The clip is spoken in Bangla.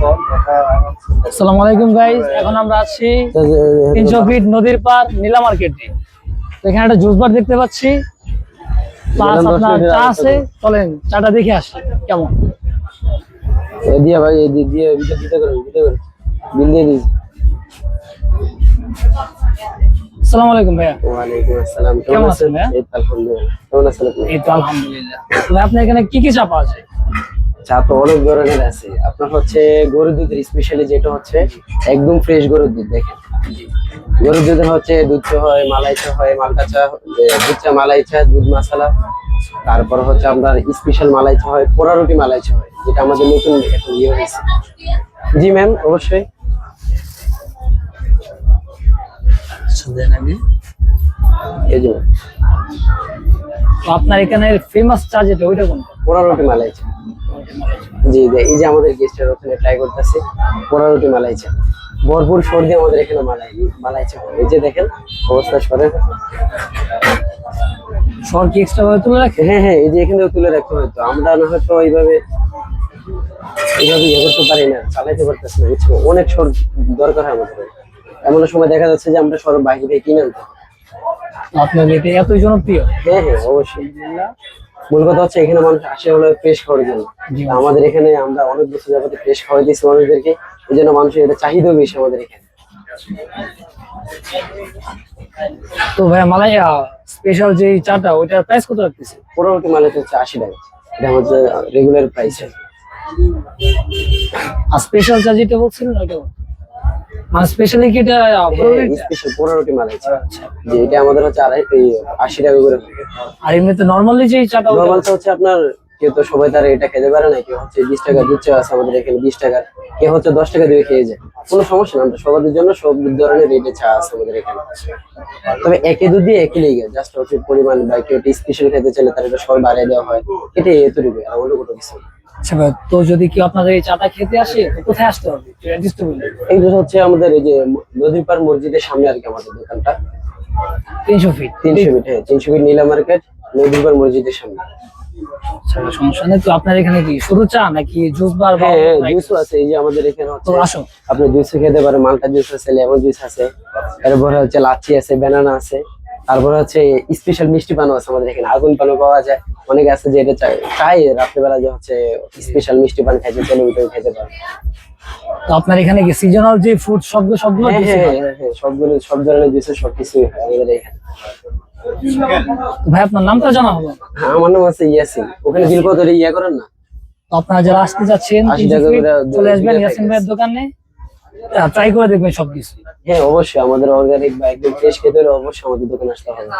আসসালামু আলাইকুম গাইস, এখন আমরা আছি 300 ফিট নদীর পার নীলা মার্কেটে। এখানে একটা জুস বার দেখতে পাচ্ছি, প্লাস আপনার চা আছে। চলেন চাটা দেখে আসি কেমন। দিয়া ভাই দিয়ে ভিডিও করে বিল দিয়ে দিই। আসসালামু আলাইকুম ভাইয়া। ওয়ালাইকুম আসসালাম। কেমন আছেন ভাইয়া? এই তো আলহামদুলিল্লাহ। কেমন আছেন আপনি? এই তো আলহামদুলিল্লাহ। ভাই আপনার এখানে কি কি চা পাওয়া যায়? চা তো অনেক ধরনের আছে। আপনার হচ্ছে গরুর দুধের স্পেশালি যেটা হচ্ছে একদম ফ্রেশ গরুর দুধ। দেখেন গরুর দুধের হচ্ছে দুধ চা হয়, মালাই চা হয়, মালটা চা, দুধ চা, মালাই চা, দুধ মশলা। তারপর হচ্ছে আপনার স্পেশাল মালাই চা হয়, পোড়া রুটি মালাই চা হয়, যেটা আমাদের নতুন এখন ইয়ে হয়েছে। জি ম্যাম, অবশ্যই। এই যে তো আপনার এখানে ফেমাস চা যেটা ওইটা কোনটা? পোড়া রুটি মালাই চা। জি, এই যে আমাদের গেস্টের ওখানে ট্রাই করতেছে পোড়া রুটি মালাই চা। ভরপুর সর্দি আমাদের এখানে মালাই চা হয়। এই যে দেখেন অবস্থা সরের। সর কি এক্সট্রা ভাবে তুলে রাখে? হ্যাঁ হ্যাঁ, এই যে এখানে তুলে রাখতে হয়তো আমরা না হয়তো এইভাবে ইয়ে করতে পারি না, চালাইতে পারতেছি না, বুঝছো? অনেক সর দরকার হয় আমাদের। এমন সময় দেখা যাচ্ছে যে আমরা সর বাইরে থেকে কিনে আনতে হয়। আপনার এটা এতই জনপ্রিয়? হ্যাঁ হ্যাঁ, অবশ্যই। মূল কথা হচ্ছে এখানে মানুষ আসে হলো ফ্রেশ খাওয়ার জন্য। আমাদের এখানে আমরা অনেক বছর যাবত ফ্রেশ খাওয়াই দিচ্ছি মানুষদেরকে, এই জন্য মানুষের এটা চাহিদা বেশি আমাদের এখানে। তো ভাইয়া মালাই স্পেশাল যে চাটা ওইটার প্রাইস কত রাখতেছে? পোড়া রুটি মালাই হচ্ছে 80 টাকা। এটা হচ্ছে রেগুলার প্রাইস। আর স্পেশাল চা যেটা বলছিলেন ওইটা মানে স্পেশালি কি এটা স্পেশাল পোড়া রুটি মালাই চা। যে এটা আমাদের হচ্ছে 80 টাকা করে। আর এমনিতে নরমালি যে চাটা নরমাল চা হচ্ছে আপনার, কেউ তো সবাই তার এটা খেতে পারে না, কেউ হচ্ছে 20 টাকা দুধ চা আছে আমাদের এখানে 20 টাকা, কেউ হচ্ছে 10 টাকা দিয়ে খেয়ে যায়। কোনো সমস্যা না, আমরা সবার জন্য সব ধরনের রেটে চা আছে আমাদের এখানে। তবে একই দুধ দিয়ে একই লেগে জাস্ট হচ্ছে পরিমাণ, বা কেউ স্পেশাল খেতে চাইলে তার এটা সব বাড়িয়ে দেওয়া হয়, এটাই এতটুকু, আর অন্য কোনো কিছু না। আচ্ছা ভাই, তো যদি কেউ আপনাদের এই চাটা খেতে আসে তো কোথায় আসতে হবে? এই যে হচ্ছে আমাদের এই যে নদীর পার মসজিদের সামনে আর কি আমাদের দোকানটা। 300 ফিট? 300 ফিট, হ্যাঁ 300 ফিট নীলা মার্কেট, নদীর পার মসজিদের সামনে। সমস্যা নেই। তো আপনার এখানে কি শুধু চা নাকি জুস বার? হ্যাঁ জুসও আছে। এই যে আমাদের এখানে হচ্ছে আসো আপনি জুস খেতে পারেন, মালটা জুস আছে, লেমন জুস আছে, এরপরে হচ্ছে লাচ্ছি আছে, ব্যানানা আছে, তারপরে হচ্ছে স্পেশাল মিষ্টি পানও আছে আমাদের এখানে। আগুন পানও পাওয়া যায়। অনেকে আছে যে এটা চাই রাত্রিবেলা যে হচ্ছে স্পেশাল মিষ্টি পান খাইতে চাইলে ওইটাও খেতে পারেন। তো আপনার এখানে কি সিজনাল যে ফুড সবগুলো? হ্যাঁ সবগুলো, সব ধরনের জুসের সবকিছুই হয় আমাদের এখানে। ভাই আপনার নামটা জানা হলো? হ্যাঁ, আমার নাম আছে ইয়াসিন। ওখানে বিল কত ইয়া করেন না? তো আপনারা যারা আসতে যাচ্ছেন চলে আসবেন ইয়াসিন ভাইয়ের দোকানে, ট্রাই করে দেখবেন সবকিছু। হ্যাঁ অবশ্যই, আমাদের অর্গানিক বা একদম ফ্রেশ খেতে হলে অবশ্যই আমাদের দোকানে আসতে হবে।